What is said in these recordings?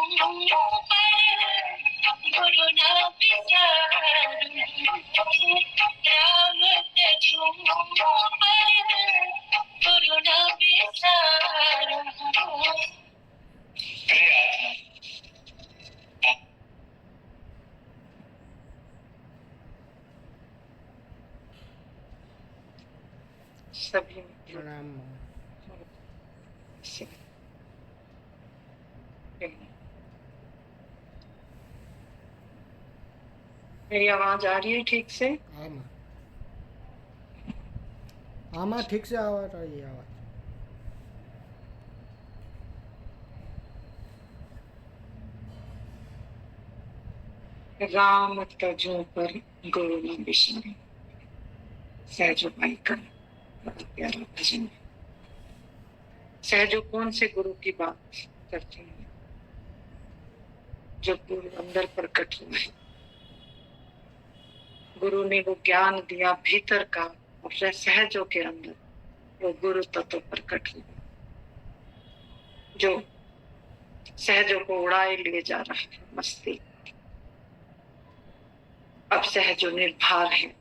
गुरु न बिचारूं, राम तजूं पर गुरु न बिचारूं। सभी प्रणाम। मेरी आवाज आ रही है ठीक से? हाँ माँ, हाँ माँ, ठीक से आवाज आ रही है आवाज। राम तजों पर गुरु न बिचारूं, सहजो भाई का बड़ा प्यारा भजन है। सहजो कौन से गुरु की बात करते हैं? जो गुरु अंदर प्रकट हुआ है, गुरु ने वो ज्ञान दिया भीतर का, और सहजों के अंदर वो गुरु तत्व प्रकट हुआ, जो सहजों को उड़ाए ले जा रहा है मस्ती। अब सहजो निर्भर है।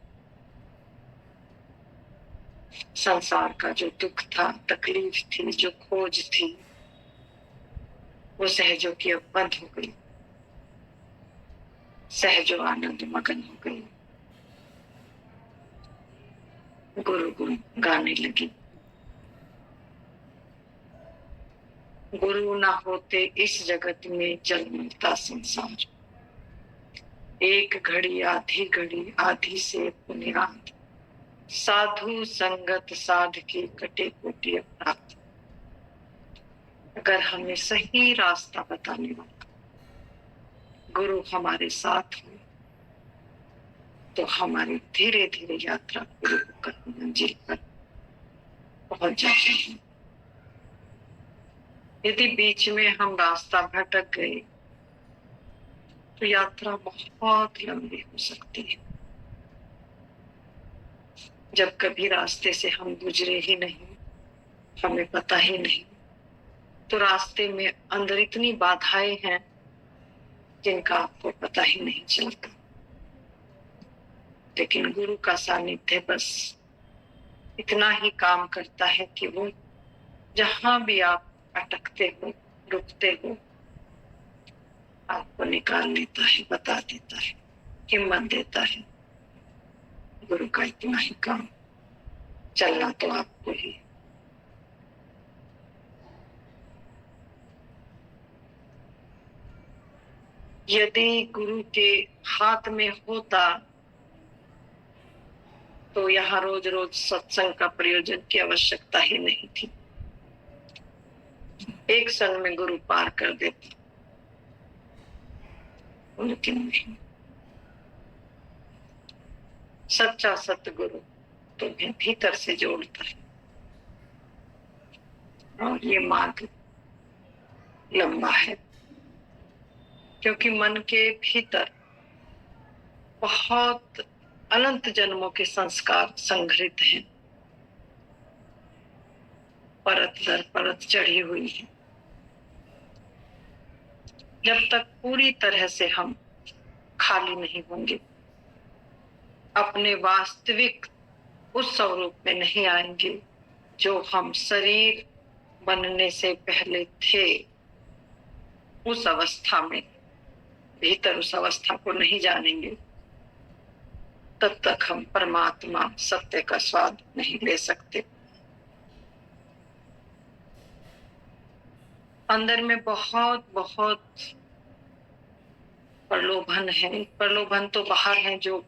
संसार का जो दुख था, तकलीफ थी, जो खोज थी, वो सहजों की अब बंद हो गई। सहजो आनंद मगन हो गई, गुरु गुरु गाने लगी। गुरु ना होते इस जगत में जल मिलता संसार। एक घड़ी आधी घड़ी, आधी से पुनिरात, साधु संगत साध की कटे कोटि अपराध। अगर हमें सही रास्ता बताने वाला गुरु हमारे साथ हो, तो हमारी धीरे धीरे यात्रा गुरु होकर मंजिल पर पहुंच जाते हैं। यदि बीच में हम रास्ता भटक गए, तो यात्रा बहुत लंबी हो सकती है। जब कभी रास्ते से हम गुजरे ही नहीं, हमें पता ही नहीं, तो रास्ते में अंदर इतनी बाधाएं हैं जिनका आपको पता ही नहीं चलता। लेकिन गुरु का सानिध्य बस इतना ही काम करता है कि वो जहां भी आप अटकते हो, रुकते हो, आपको निकाल लेता है, बता देता है, हिम्मत देता है। गुरु का इतना ही काम। चलना तो आपको ही। यदि गुरु के हाथ में होता, तो यहाँ रोज रोज सत्संग का प्रयोजन की आवश्यकता ही नहीं थी। एक संग में गुरु पार कर देता, लेकिन नहीं। सच्चा सतगुरु तुम्हें भीतर से जोड़ता है, और ये मार्ग लंबा है, क्योंकि मन के भीतर बहुत अनंत जन्मों के संस्कार संग्रहित हैं, परत दर परत चढ़ी हुई है। जब तक पूरी तरह से हम खाली नहीं होंगे, अपने वास्तविक उस स्वरूप में नहीं आएंगे जो हम शरीर बनने से पहले थे, उस अवस्था में भीतर उस अवस्था को नहीं जानेंगे, तब तक हम परमात्मा सत्य का स्वाद नहीं ले सकते। अंदर में बहुत बहुत प्रलोभन है। प्रलोभन तो बाहर है, जो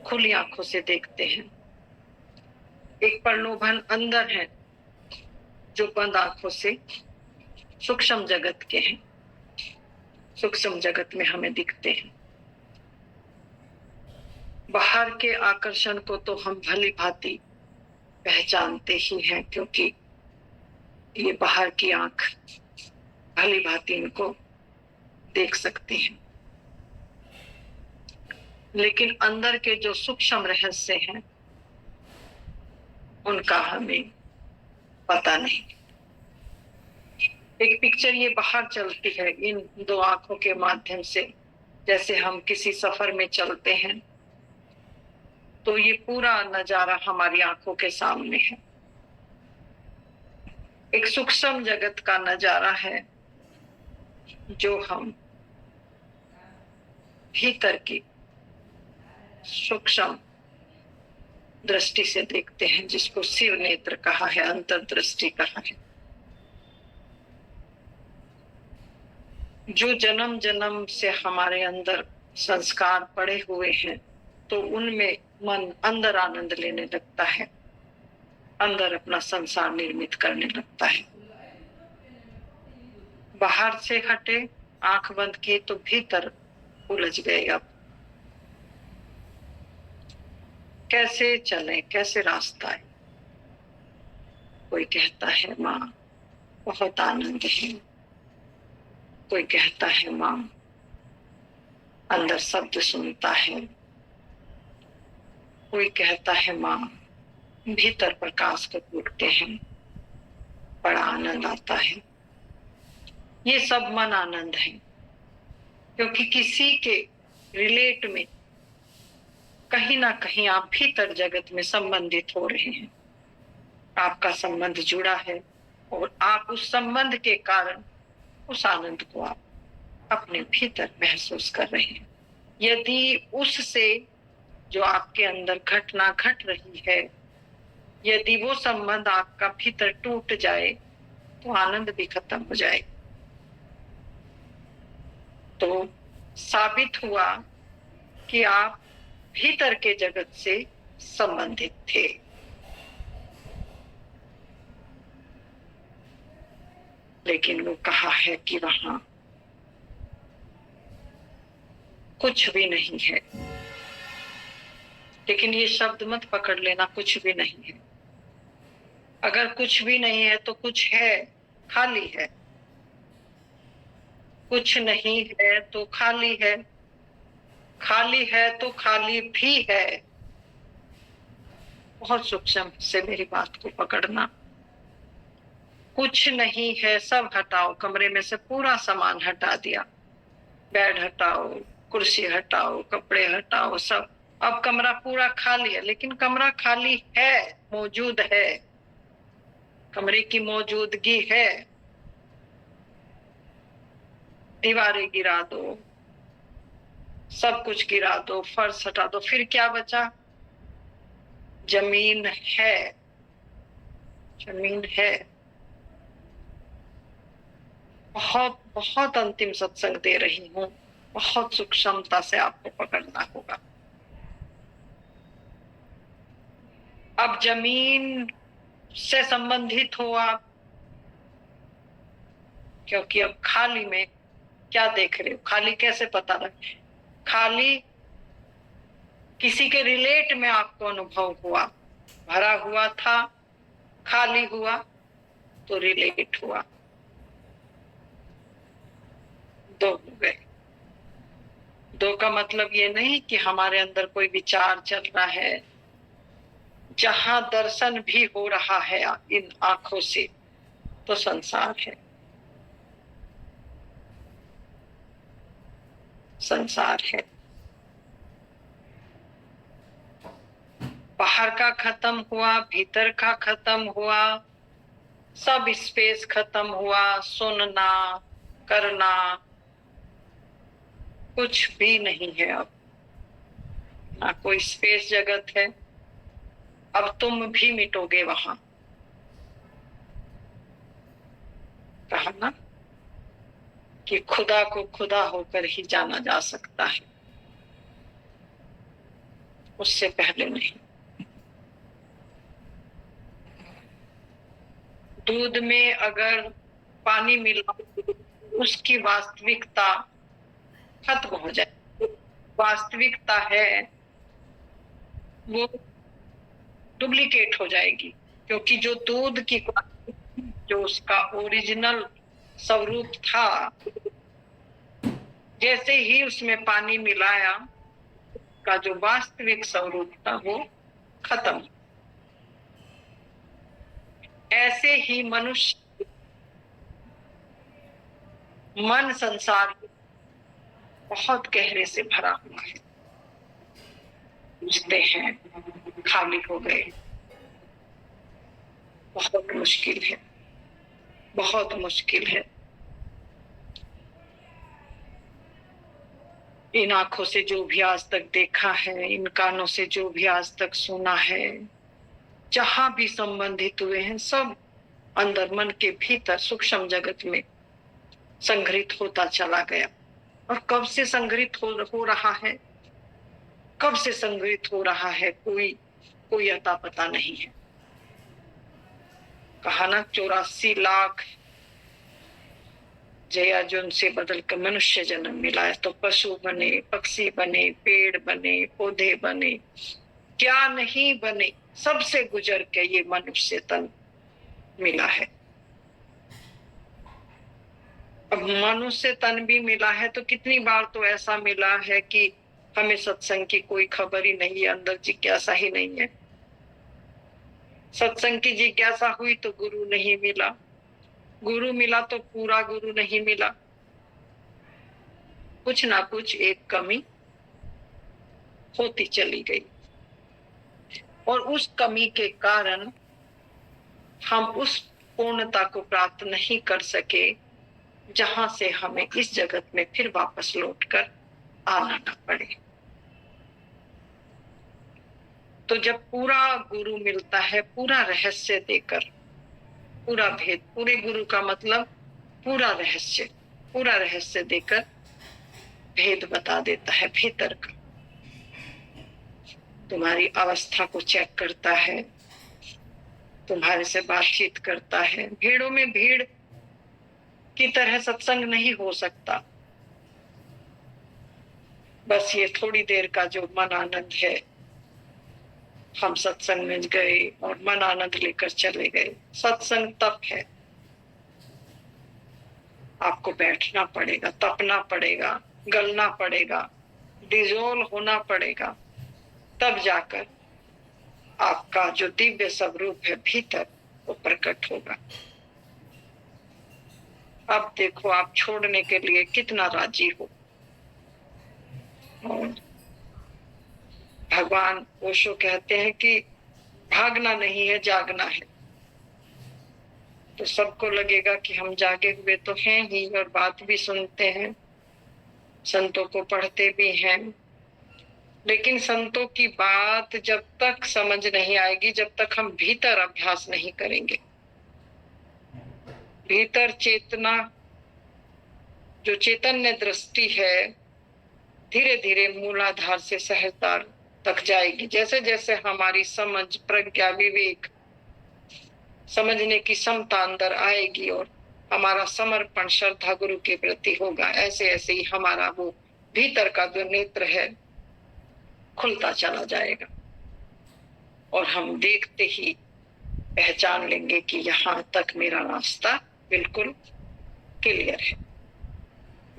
खुली आंखों से देखते हैं। एक प्रलोभन अंदर है, जो बंद आंखों से सूक्ष्म जगत के हैं, सूक्ष्म जगत में हमें दिखते हैं। बाहर के आकर्षण को तो हम भली भांति पहचानते ही हैं, क्योंकि ये बाहर की आंख भली भांति इनको देख सकती हैं। लेकिन अंदर के जो सूक्ष्म रहस्य हैं, उनका हमें पता नहीं। एक पिक्चर ये बाहर चलती है इन दो आंखों के माध्यम से, जैसे हम किसी सफर में चलते हैं तो ये पूरा नजारा हमारी आंखों के सामने है। एक सूक्ष्म जगत का नजारा है जो हम भीतर की सूक्ष्म दृष्टि से देखते हैं, जिसको शिव नेत्र कहा है, अंतर्दृष्टि कहा है। जो जन्म जन्म से हमारे अंदर संस्कार पड़े हुए हैं तो उनमें मन अंदर आनंद लेने लगता है, अंदर अपना संसार निर्मित करने लगता है। बाहर से हटे, आंख बंद की तो भीतर उलझ गए। अब कैसे चलें, कैसे रास्ता है? कोई कहता है माँ बहुत आनंद है, कोई कहता है माँ अंदर शब्द सुनता है, कोई कहता है माँ भीतर प्रकाश को फूटते हैं, बड़ा आनंद आता है। ये सब मन आनंद है, क्योंकि किसी के रिलेट में कहीं ना कहीं आप भीतर जगत में संबंधित हो रहे हैं। आपका संबंध जुड़ा है और आप उस संबंध के कारण उस आनंद को आप अपने भीतर महसूस कर रहे हैं। यदि उससे जो आपके अंदर घटना घट रही है, यदि वो संबंध आपका भीतर टूट जाए तो आनंद भी खत्म हो जाए। तो साबित हुआ कि आप भीतर के जगत से संबंधित थे। लेकिन वो कहा है कि वहां कुछ भी नहीं है। लेकिन ये शब्द मत पकड़ लेना, कुछ भी नहीं है। अगर कुछ भी नहीं है तो कुछ है, खाली है। कुछ नहीं है तो खाली है, खाली है तो खाली भी है। बहुत सूक्ष्म से मेरी बात को पकड़ना। कुछ नहीं है, सब हटाओ, कमरे में से पूरा सामान हटा दिया, बेड हटाओ, कुर्सी हटाओ, कपड़े हटाओ, सब। अब कमरा पूरा खाली है, लेकिन कमरा खाली है, मौजूद है, कमरे की मौजूदगी है। दीवारें गिरा दो, सब कुछ गिरा दो, फर्श हटा दो, फिर क्या बचा? जमीन है, जमीन है। बहुत बहुत अंतिम सत्संग दे रही हूँ, बहुत सूक्ष्मता से आपको पकड़ना होगा। अब जमीन से संबंधित हो आप, क्योंकि अब खाली में क्या देख रहे हो? खाली कैसे पता लगे? खाली किसी के रिलेट में आपको अनुभव हुआ, भरा हुआ था, खाली हुआ तो रिलेट हुआ, दो हो गए। दो का मतलब ये नहीं कि हमारे अंदर कोई विचार चल रहा है। जहां दर्शन भी हो रहा है इन आंखों से, तो संसार है, संसार है। बाहर का खत्म हुआ, भीतर का खत्म हुआ, सब स्पेस खत्म हुआ, सुनना करना कुछ भी नहीं है। अब ना कोई स्पेस जगत है। अब तुम भी मिटोगे वहां। कहा ना कि खुदा को खुदा होकर ही जाना जा सकता है, उससे पहले नहीं। दूध में अगर पानी मिला, उसकी वास्तविकता खत्म हो जाए। वास्तविकता है वो डुप्लीकेट हो जाएगी, क्योंकि जो दूध की जो उसका ओरिजिनल स्वरूप था, जैसे ही उसमें पानी मिलाया, का जो वास्तविक स्वरूप था वो खत्म। ऐसे ही मनुष्य मन संसार बहुत गहरे से भरा हुआ है, बुझते हैं, खाली हो गए। बहुत मुश्किल है, बहुत मुश्किल है। इन आंखों से जो भी आज तक देखा है, इन कानों से जो भी आज तक सुना है, जहां भी संबंधित हुए हैं, सब अंदर मन के भीतर सूक्ष्म जगत में संग्रहित होता चला गया। और कब से संग्रहित हो रहा है, कब से संग्रहित हो रहा है, कोई अता पता नहीं है। कहा ना 84 लाख जया जुन से बदल कर मनुष्य जन्म मिला है, तो पशु बने, पक्षी बने, पेड़ बने, पौधे बने, क्या नहीं बने, सबसे गुजर के ये मनुष्य तन मिला है। अब मनुष्य तन भी मिला है तो कितनी बार तो ऐसा मिला है कि हमें सत्संग की कोई खबर ही नहीं है, अंदर जिज्ञासा ही नहीं है। सत्संग की जिज्ञासा हुई तो गुरु नहीं मिला, गुरु मिला तो पूरा गुरु नहीं मिला। कुछ ना कुछ एक कमी होती चली गई, और उस कमी के कारण हम उस पूर्णता को प्राप्त नहीं कर सके जहां से हमें इस जगत में फिर वापस लौटकर आना न पड़े। तो जब पूरा गुरु मिलता है, पूरा रहस्य देकर, पूरा भेद, पूरे गुरु का मतलब पूरा रहस्य देकर भेद बता देता है भीतर का। तुम्हारी अवस्था को चेक करता है, तुम्हारे से बातचीत करता है। भीड़ों में भीड़ की तरह सत्संग नहीं हो सकता। बस ये थोड़ी देर का जो मन आनंद है, हम सत्संग में गए और मन आनंद लेकर चले गए। सत्संग तप है, आपको बैठना पड़ेगा, तपना पड़ेगा, गलना पड़ेगा, डिजोल्व होना पड़ेगा, तब जाकर आपका जो दिव्य स्वरूप है भीतर वो प्रकट होगा। अब देखो आप छोड़ने के लिए कितना राजी हो। और भगवान ओशो कहते हैं कि भागना नहीं है, जागना है। तो सबको लगेगा कि हम जागे हुए तो हैं ही, और बात भी सुनते हैं, संतों को पढ़ते भी हैं, लेकिन संतों की बात जब तक समझ नहीं आएगी, जब तक हम भीतर अभ्यास नहीं करेंगे। भीतर चेतना, जो चैतन्य दृष्टि है, धीरे धीरे मूलाधार से सहजता तक जाएगी। जैसे जैसे हमारी समझ, प्रज्ञा, विवेक, समझने की क्षमता अंदर आएगी और हमारा समर्पण श्रद्धा गुरु के प्रति होगा, ऐसे ऐसे ही हमारा वो भीतर का जो नेत्र है खुलता चला जाएगा, और हम देखते ही पहचान लेंगे कि यहाँ तक मेरा रास्ता बिल्कुल क्लियर है,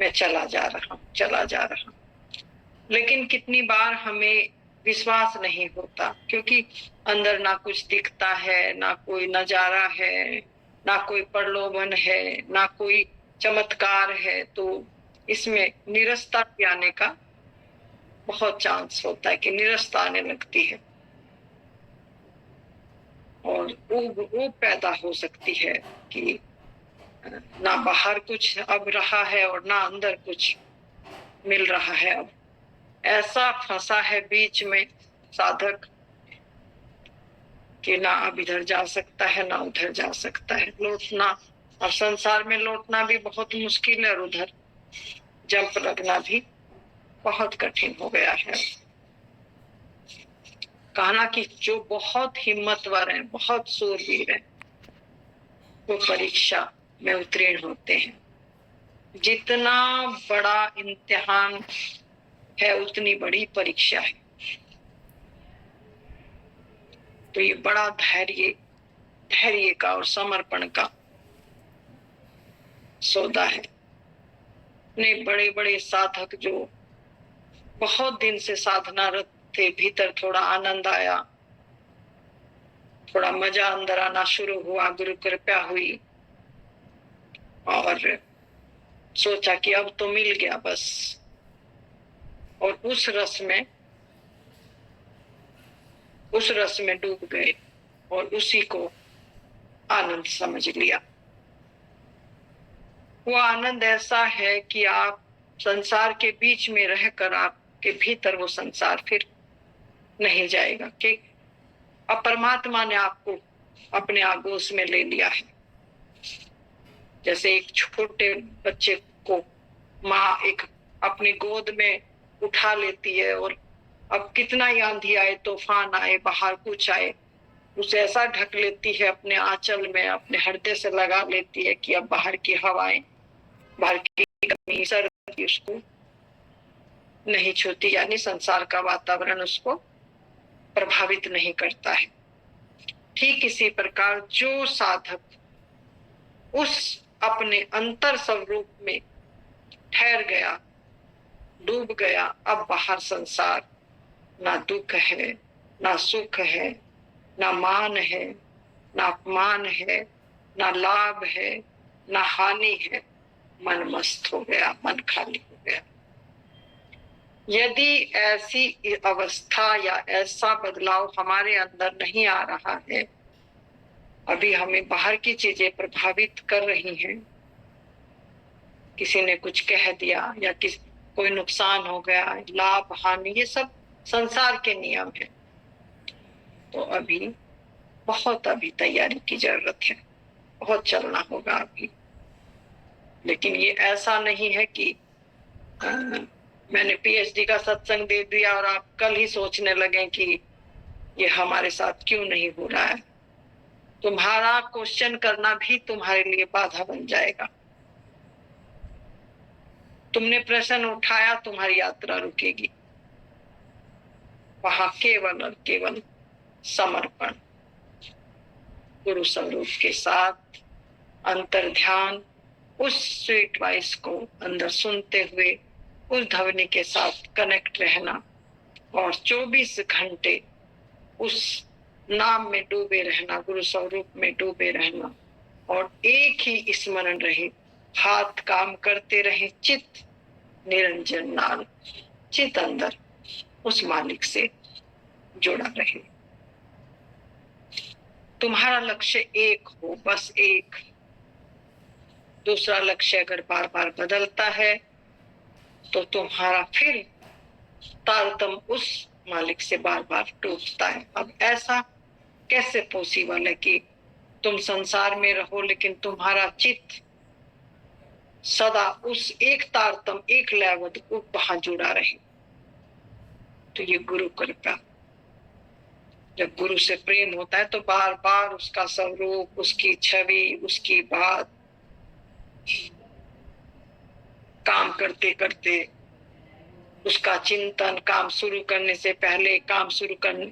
मैं चला जा रहा हूँ। लेकिन कितनी बार हमें विश्वास नहीं होता, क्योंकि अंदर ना कुछ दिखता है, ना कोई नजारा है, ना कोई प्रलोभन है, ना कोई चमत्कार है। तो इसमें निरस्ता भी आने का बहुत चांस होता है कि निरस्ता आने लगती है, और वो पैदा हो सकती है कि ना बाहर कुछ अब रहा है और ना अंदर कुछ मिल रहा है। अब ऐसा फंसा है बीच में साधक कि ना अब इधर जा सकता है, ना उधर जा सकता है। लौटना, अब संसार में लौटना भी बहुत मुश्किल है, और उधर जंप लगना भी बहुत कठिन हो गया है। कहना कि जो बहुत हिम्मतवर हैं, बहुत सूरवीर हैं, वो परीक्षा में उत्तीर्ण होते हैं। जितना बड़ा इम्तिहान है उतनी बड़ी परीक्षा है। तो ये बड़ा धैर्य का और समर्पण का सौदा है। इतने बड़े बड़े साधक जो बहुत दिन से साधनारत थे, भीतर थोड़ा आनंद आया, थोड़ा मजा अंदर आना शुरू हुआ, गुरु कृपा हुई, और सोचा कि अब तो मिल गया बस, और उस रस में डूब गए और उसी को आनंद समझ लिया। वो आनंद ऐसा है कि आप संसार के बीच में रहकर आपके भीतर वो संसार फिर नहीं जाएगा, कि अब परमात्मा ने आपको अपने आगोश में ले लिया है। जैसे एक छोटे बच्चे को माँ एक अपनी गोद में उठा लेती है, और अब कितना ही आंधी आए, तूफान आए, बाहर कुछ आए, उसे ऐसा ढक लेती है अपने आंचल में, अपने हृदय से लगा लेती है कि अब बाहर की हवाएं, बाहर की गर्मी, सर्दी उसको नहीं छूती, यानी संसार का वातावरण उसको प्रभावित नहीं करता है। ठीक इसी प्रकार जो साधक उस अपने अंतर स्वरूप में ठहर गया, डूब गया, अब बाहर संसार ना दुख है, ना सुख है, ना मान है, ना अपमान है, ना लाभ है, ना हानि है, मन मस्त हो गया, मन खाली हो गया। यदि ऐसी अवस्था या ऐसा बदलाव हमारे अंदर नहीं आ रहा है, अभी हमें बाहर की चीजें प्रभावित कर रही हैं, किसी ने कुछ कह दिया या कोई नुकसान हो गया, लाभ हानि, ये सब संसार के नियम है, तो अभी बहुत तैयारी की जरूरत है, बहुत चलना होगा अभी। लेकिन ये ऐसा नहीं है कि मैंने पीएचडी का सत्संग दे दिया और आप कल ही सोचने लगे कि ये हमारे साथ क्यों नहीं हो रहा है। तुम्हारा क्वेश्चन करना भी तुम्हारे लिए बाधा बन जाएगा। तुमने प्रश्न उठाया, तुम्हारी यात्रा रुकेगी। वहां केवल और केवल समर्पण, गुरु स्वरूप के साथ अंतर ध्यान, उस स्वीट वॉइस को अंदर सुनते हुए उस ध्वनि के साथ कनेक्ट रहना, और 24 घंटे उस नाम में डूबे रहना, गुरु स्वरूप में डूबे रहना, और एक ही स्मरण रहे, हाथ काम करते रहे, चित्त निरंजन नाल, चित्त अंदर उस मालिक से जुड़ा रहे। तुम्हारा लक्ष्य एक हो, बस एक। दूसरा लक्ष्य अगर बार बार बदलता है तो तुम्हारा फिर तारतम उस मालिक से बार बार टूटता है। अब ऐसा कैसे पॉसिबल है कि तुम संसार में रहो लेकिन तुम्हारा चित्त सदा उस एक तारतम, एक लयबद्ध को वहां जुड़ा रहे? तो ये गुरु कृपा। जब गुरु से प्रेम होता है तो बार बार उसका स्वरूप, उसकी छवि, उसकी बात, काम करते करते उसका चिंतन, काम शुरू करने से पहले, काम शुरू करने,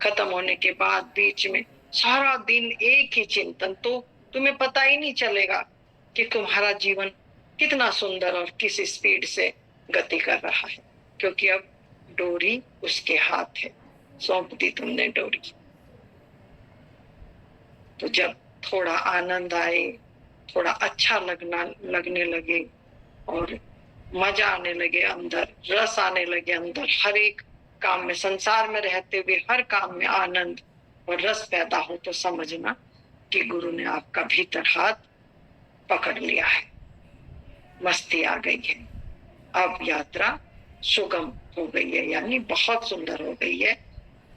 खत्म होने के बाद, बीच में सारा दिन एक ही चिंतन, तो तुम्हें पता ही नहीं चलेगा कि तुम्हारा जीवन कितना सुंदर और किस स्पीड से गति कर रहा है, क्योंकि अब डोरी उसके हाथ है, सौंप दी तुमने डोरी। तो जब थोड़ा आनंद आए, थोड़ा अच्छा लगने लगे और मजा आने लगे अंदर, रस आने लगे अंदर, हर एक काम में, संसार में रहते हुए हर काम में आनंद और रस पैदा हो, तो समझना कि गुरु ने आपका भीतर हाथ पकड़ लिया है, मस्ती आ गई है, अब यात्रा सुगम हो गई है, यानी बहुत सुंदर हो गई है,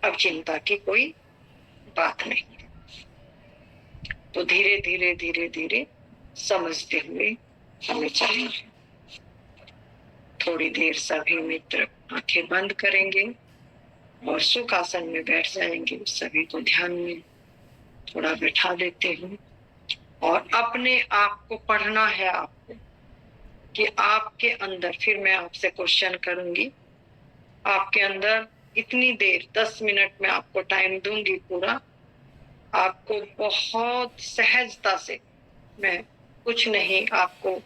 अब चिंता की कोई बात नहीं है। तो धीरे धीरे धीरे धीरे समझते हुए हमें चलना है। थोड़ी देर सभी मित्र आंखें बंद करेंगे और सुख आसन में बैठ जाएंगे। सभी को ध्यान में थोड़ा बैठा देते हैं और अपने आप को पढ़ना है आपको कि आपके अंदर, फिर मैं आपसे क्वेश्चन करूंगी, आपके अंदर इतनी देर 10 मिनट में आपको टाइम दूंगी पूरा, आपको बहुत सहजता से, मैं कुछ नहीं आपको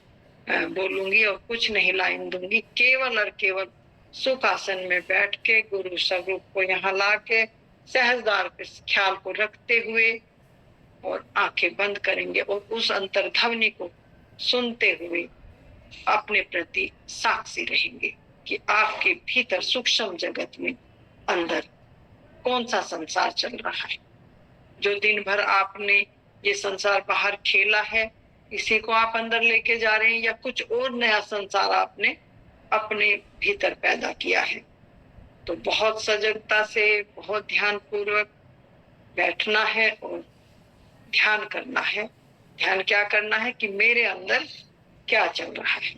बोलूंगी और कुछ नहीं लाइन दूंगी, केवल और केवल सुख आसन में बैठ के गुरु स्वरूप को यहाँ ला के सहजदार पे ख्याल को रखते हुए और आंखें बंद करेंगे और उस अंतर्ध्वनि को सुनते हुए अपने प्रति साक्षी रहेंगे कि आपके भीतर सूक्ष्म जगत में अंदर कौन सा संसार चल रहा है। जो दिन भर आपने ये संसार बाहर खेला है, इसी को आप अंदर लेके जा रहे हैं, या कुछ और नया संसार आपने अपने भीतर पैदा किया है। तो बहुत सजगता से, बहुत ध्यान पूर्वक बैठना है और ध्यान करना है। ध्यान क्या करना है कि मेरे अंदर क्या चल रहा है,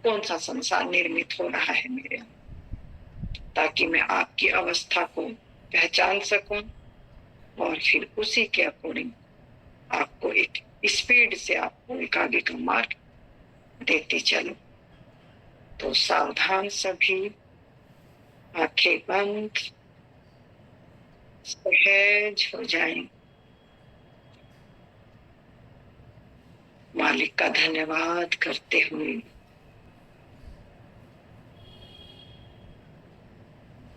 कौन सा संसार निर्मित हो रहा है मेरे अंदर, ताकि मैं आपकी अवस्था को पहचान सकूं और फिर उसी के अकॉर्डिंग आपको एक स्पीड से आपको एक आगे का मार्ग देती चलो। तो सावधान सभी, आंखें बंद, सहज हो जाएं। मालिक का धन्यवाद करते हुए,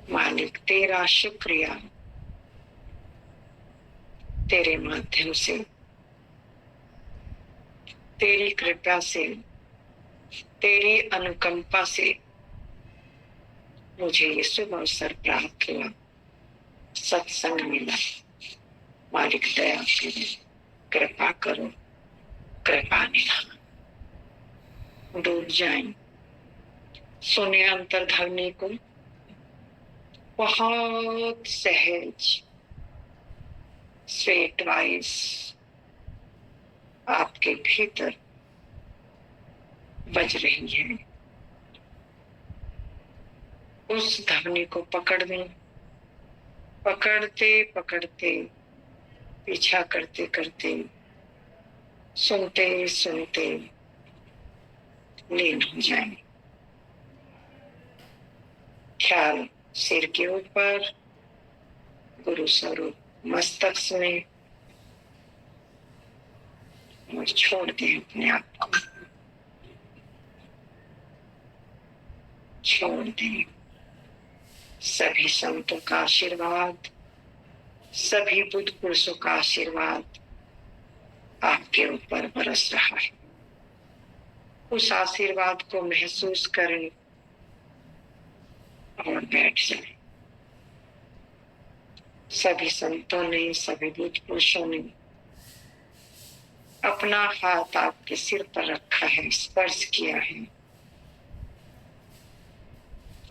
मालिक तेरा शुक्रिया, तेरे माध्यम से, तेरी कृपा से, तेरी अनुकंपा से मुझे ये शुभ अवसर प्राप्त हुआ, सत्संग मिला। मालिक दया करो, कृपा करो, कृपा निधान। डूब जाएं, सुने अंतर्धर्मी को बहुत सहज, स्वेट वाइज आपके भीतर बज रही है। उस ध्वनि को पकड़ लें, पकड़ते पकड़ते, पीछा करते करते, सुनते सुनते लीन हो जाएं। ख्याल सिर के ऊपर, गुरु स्वरूप मस्तक में, और छोड़ दें अपने आप को, छोड़ दें। सभी संतों का आशीर्वाद, सभी बुद्ध पुरुषों का आशीर्वाद आपके ऊपर बरस रहा है। उस आशीर्वाद को महसूस करें और बैठ जाएं। सभी संतों ने, सभी बुद्ध पुरुषों ने अपना हाथ आपके सिर पर रखा है, स्पर्श किया है,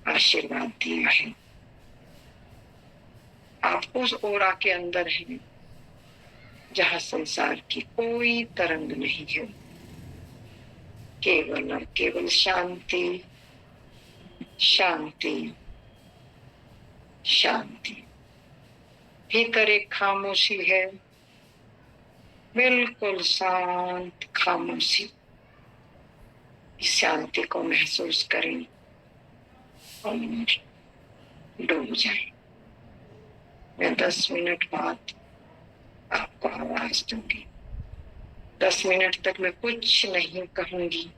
आशीर्वाद दिया है। आप उस ओरा के अंदर हैं जहां संसार की कोई तरंग नहीं है, केवल और केवल शांति, शांति, शांति। भीतर एक खामोशी है, बिल्कुल शांत खामोशी। इस शांति को महसूस करें और डूब जाएं। मैं 10 मिनट बाद आपको आवाज दूंगी। 10 मिनट तक मैं कुछ नहीं कहूंगी,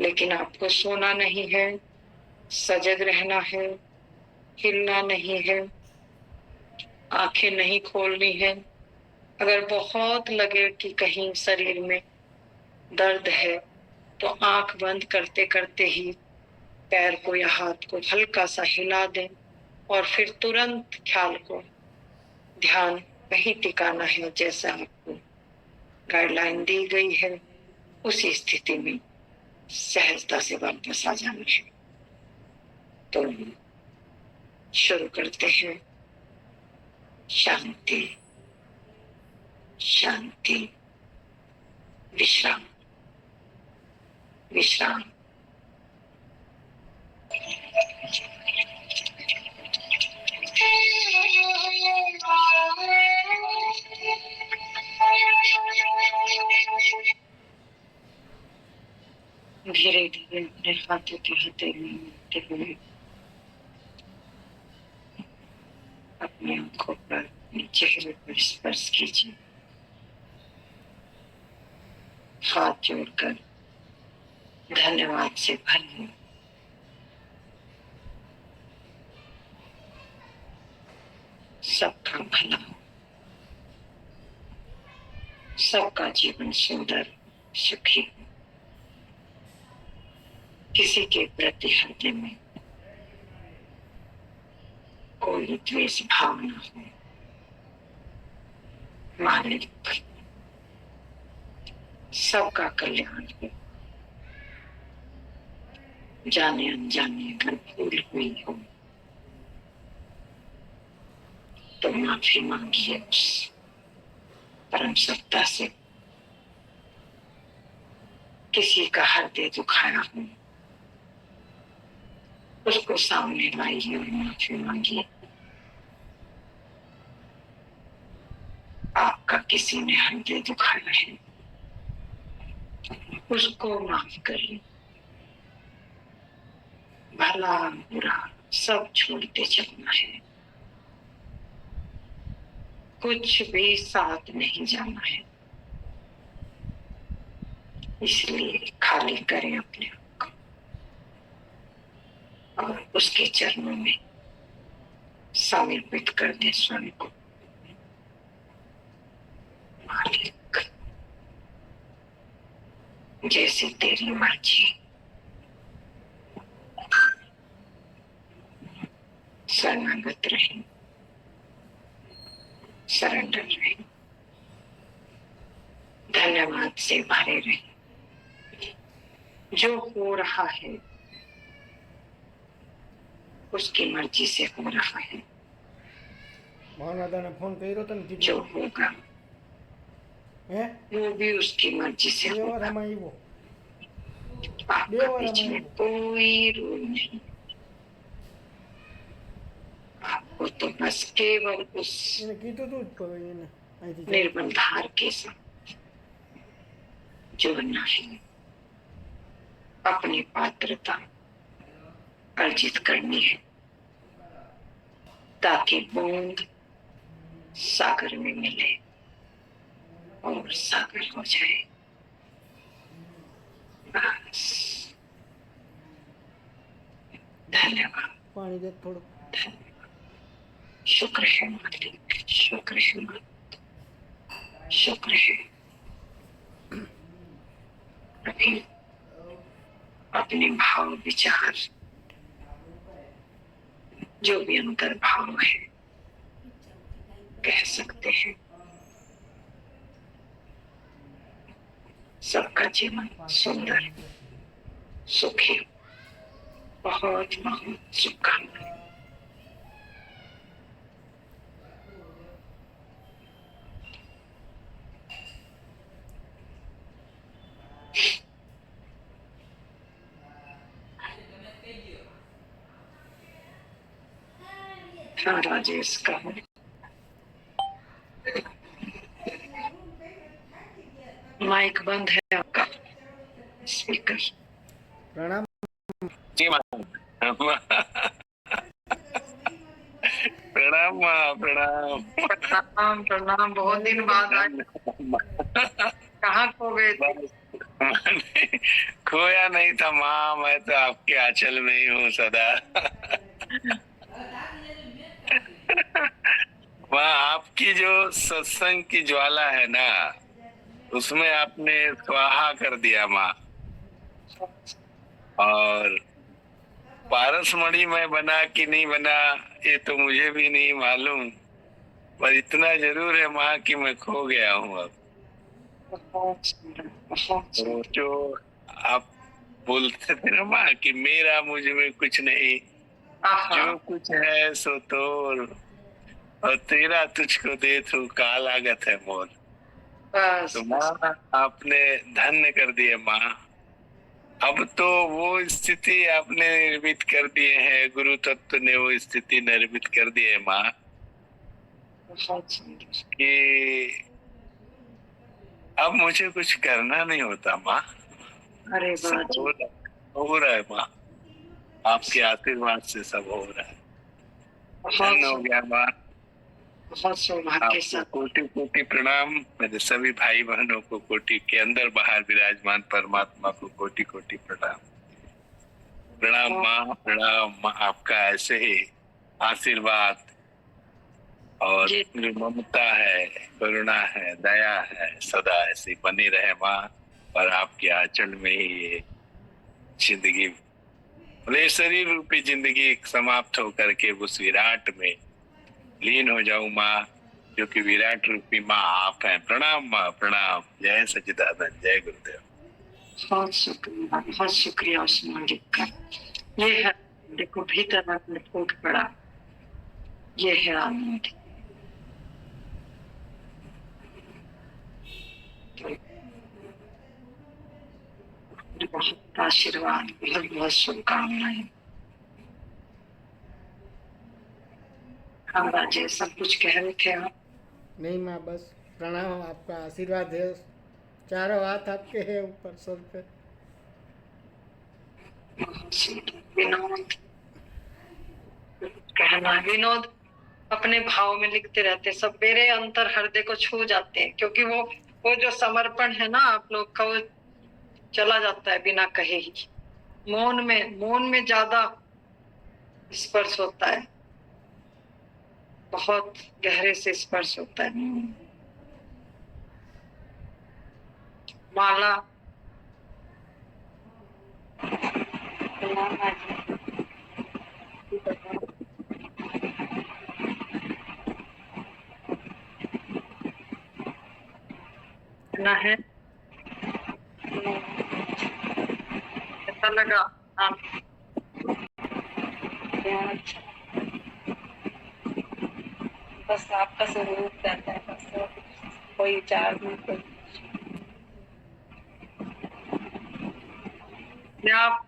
लेकिन आपको सोना नहीं है, सजग रहना है, हिलना नहीं है, आंखें नहीं खोलनी है। अगर बहुत लगे कि कहीं शरीर में दर्द है, तो आंख बंद करते करते ही पैर को या हाथ को हल्का सा हिला दें और फिर तुरंत ख्याल को, ध्यान वही टिकाना है जैसा आपको गाइडलाइन दी गई है। उसी स्थिति में सहजता से वापस आ जाना है। तो शुरू करते हैं। शांति, शांति, विश्राम, विश्राम। धीरे धीरे अपने हाथों के हथेली मिलते हुए अपनी आंखों पर, चेहरे पर स्पर्श कीजिए। हाथ जोड़कर धन्यवाद से भरिए। सबका भला हो, सबका जीवन सुंदर, सुखी हो। किसी के प्रति हृदय में कोई द्वेष भावना हो, मालिक सबका कल्याण हो। जाने अनजाने अगर भूल हुई हो तो माफी मांगिए उस परम सत्ता से। किसी का हृदय दुखाया हो उसको सामने लाइए और माफी मांगिए। आपका किसी ने हृदय दुखाया है उसको माफ करिए। भला बुरा सब छोड़ते चलना है, कुछ भी साथ नहीं जाना है। इसलिए खाली करें अपने आप को और उसके चरणों में समर्पित कर दें स्वयं को। मालिक जैसे तेरी मर्जी, शरणागत रहे, सरेंडर रहे, धन्यवाद से भरे रहे। जो हो रहा है उसकी मर्जी से हो रहा है, ભાવનાદાને ફોન કર્યો તો ને जो કીધું होगा હે वो भी उसकी मर्जी से બે વાર होगा। આમાં આવ્યો आपका बीच में कोई रूल नहीं। आपको तो बस केवल उस એને કીધું તું જ પણ એને અહીંથી જાય. निर्बल धार के साथ जुड़ना है, अपनी पात्रता अर्जित करनी है ताकि बूंद सागर में मिले और सागर हो जाए। बस धन्यवाद, પાણી દે થોડું. शुक्र है मालिक, शुक्र है मालिक, शुक्र है। अभी अपने भाव विचार जो भी अंतर भाव है कह सकते हैं। सबका जीवन सुंदर सुखी, बहुत बहुत शुभकामनाएं। हाँ राजेश का माइक बंद है आपका, स्पीकर। પ્રણામ. जी माँ। प्रणाम माँ, प्रणाम। प्रणाम प्रणाम, बहुत दिन बाद आए। कहाँ खो गए थे? मैंने खोया नहीं था माँ, मैं तो आपके आंचल में ही हूँ सदा। माँ आपकी जो सत्संग की ज्वाला है ना, उसमें आपने स्वाहा कर दिया माँ। और पारसमणि में बना कि नहीं बना ये तो मुझे भी नहीं मालूम, पर इतना जरूर है माँ कि मैं खो गया हूँ अब। बहुत सुंदर, बहुत तो सुंदर। जो आप बोलते थे ना माँ कि मेरा मुझ में कुछ नहीं, जो कुछ है सो तोर, और तेरा तुझको दे तू का लागत है मोर। बस तो माँ आपने धन्य कर दिए माँ। अब तो वो स्थिति आपने निर्मित कर दिए है, गुरु तत्व ने वो स्थिति निर्मित कर दी है माँ बहुत सुंदर। कि अब मुझे कुछ करना नहीं होता माँ। अरे सब वाह, हो रहा है माँ, आपके आशीर्वाद से सब हो रहा है। बहुत धन्य हो सुंदर, गया माँ। बहुत सौभाग्य आपको साथ। कोटि कोटि प्रणाम। मेरे सभी भाई बहनों को कोटि के अंदर बाहर विराजमान परमात्मा को कोटि कोटि प्रणाम। प्रणाम माँ, प्रणाम माँ। आपका ऐसे ही आशीर्वाद और जी। जो ममता है, करुणा है, दया है, सदा ऐसी बनी रहे माँ। और आपके आंचल में ही ये जिंदगी और ये शरीर रूपी जिंदगी समाप्त होकर के उस विराट में लीन हो जाऊं माँ, जो कि विराट रूपी माँ आप हैं। प्रणाम माँ, प्रणाम। जय सच्चिदानंद, जय गुरुदेव। बहुत शुक्रिया उस्मान जी का। ये है, देखो भीतर आनंद फूट पड़ा, ये है आनंद। बहुत आशीर्वाद, बहुत बहुत शुभकामनाएं। हाँ राजेश, सब कुछ कह रहे थे आप। नहीं माँ, बस प्रणाम, आपका आशीर्वाद है, चारों हाथ आपके हैं ऊपर सर पे। विनोद कहना, विनोद अपने भाव में लिखते रहते, सब मेरे अंतर हृदय को छू जाते हैं, क्योंकि वो जो समर्पण है ना आप लोग का, वो चला जाता है बिना कहे ही। मौन में ज्यादा स्पर्श होता है, बहुत गहरे से स्पर्श होता है। माला ना है, ऐसा लगा। हाँ, बस आपका स्वरूप रहता है, बस कोई चार्ज नहीं, कोई अपने आप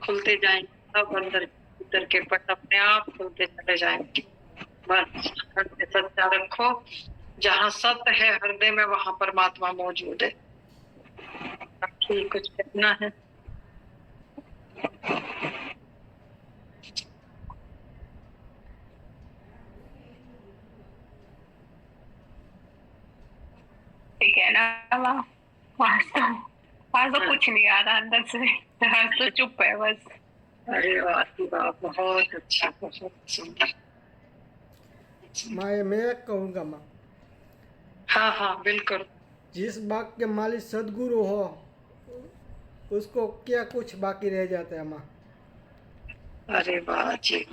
खुलते जाएंगे, सब अंदर भीतर के पट अपने आप खुलते चले जाएंगे। बस हृदय सच्चा रखो, जहाँ सत्य है हृदय में, वहां परमात्मा मौजूद है। कुछ कहना है? ठीक है ना, वहाँ तो कुछ नहीं आ रहा अंदर से, तो चुप है बस। अरे वाह, बहुत अच्छा, बहुत सुंदर। माँ ये मैं एक कहूँगा माँ, हाँ हाँ बिल्कुल। जिस बाग के मालिक सदगुरु हो, उसको क्या कुछ बाकी रह जाता है माँ। अरे वाह जी,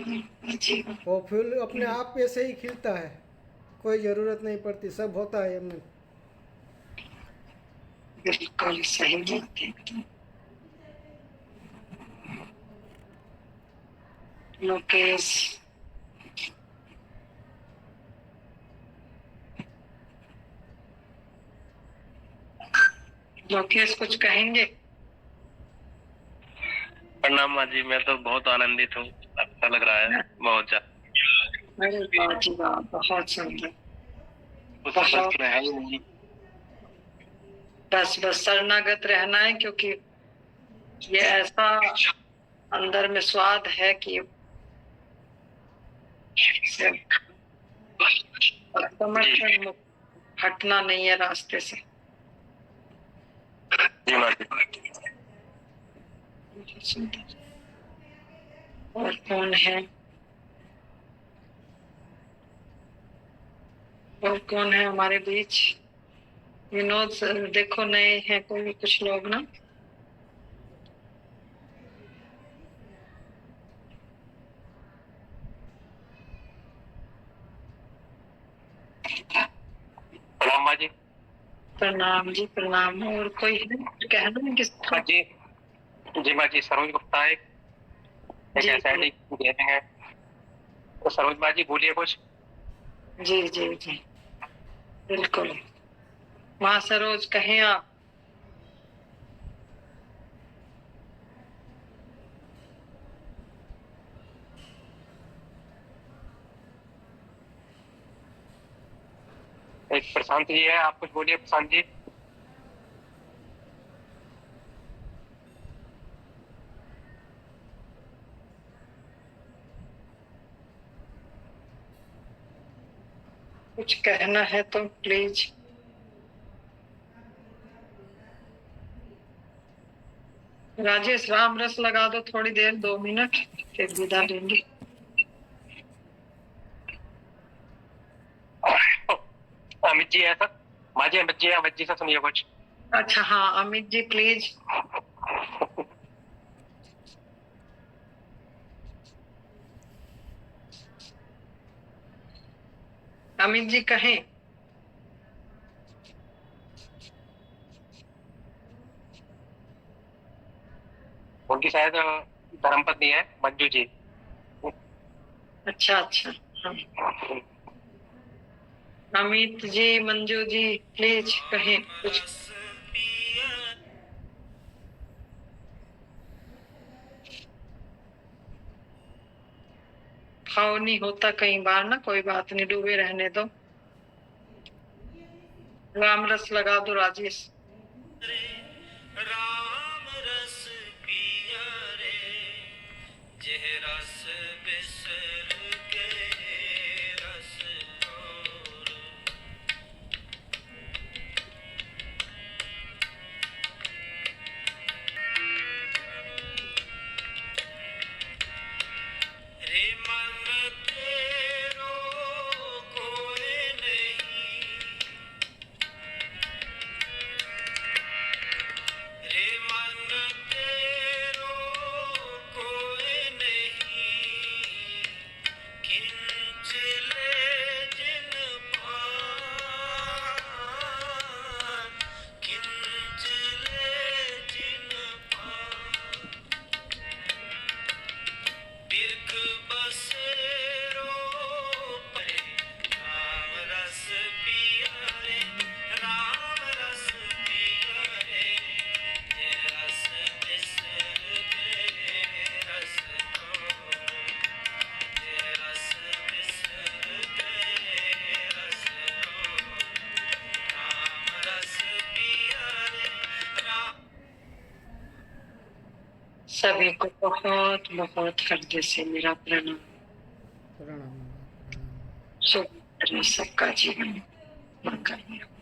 जी वो फूल अपने आप ऐसे ही खिलता है, कोई ज़रूरत नहीं पड़ती, सब होता है हमने। बिल्कुल सही बात है। लोकेश कुछ कहेंगे? प्रणाम माँ जी, मैं तो बहुत आनंदित हूँ, अच्छा लग रहा है बहुत ज्यादा। अरे वाह जी वाह, बहुत सुंदर। बस शरणागत रहना है, क्योंकि ये ऐसा अंदर में स्वाद है कि समर्थन मुक्त, हटना नहीं है रास्ते से। जी माँ जी। सुंदर। और कौन है? और कौन है हमारे बीच? विनोद सर, देखो नए हैं कोई कुछ लोग ना। प्रणाम माँ जी। प्रणाम जी, प्रणाम। और कोई है कहना है किस? माँ जी, जी माँ जी, सरोज गुप्ता एक SID गेमिंग है, तो सरोज माँ जी बोलिए कुछ। जी जी जी बिल्कुल। माँ सरोज कहें आप। एक प्रशांत जी है, आप कुछ बोलिए प्रशांत जी। कुछ कहना है तो प्लीज। राजेश, राम रस लगा दो थोड़ी देर, 2 मिनट, फिर विदा लेंगे। अमित जी है सर, माँ जी अमित जी से सुनिए कुछ। अच्छा हाँ, अमित जी प्लीज। अमित जी कहें। उनकी शायद धर्मपत्नी है मंजू जी। अच्छा अच्छा, हाँ। अमित जी, मंजू जी, प्लीज कहें कुछ। भाव नहीं होता कई बार ना, कोई बात नहीं, डूबे रहने दो। राम रस लगा दो राजेश। राम रस पिया रे, जेह रस बिसर के रस घोर। रे मन तेरो कोई नहीं, रे मन तेरो कोई नहीं, खिंच ले जिन पार, खिंच ले जिन पार। बिरख बसेरो परे, राम रस पिया रे, राम रस पिया रे, ये रस बिसर के रस घोर, ये रस बिसर के रस घोर। राम रस पिया रे, राम। सभी को बहुत बहुत हृदय से मेरा प्रणाम। प्रणाम। शुभ रहे सबका जीवन मंगलमय हो।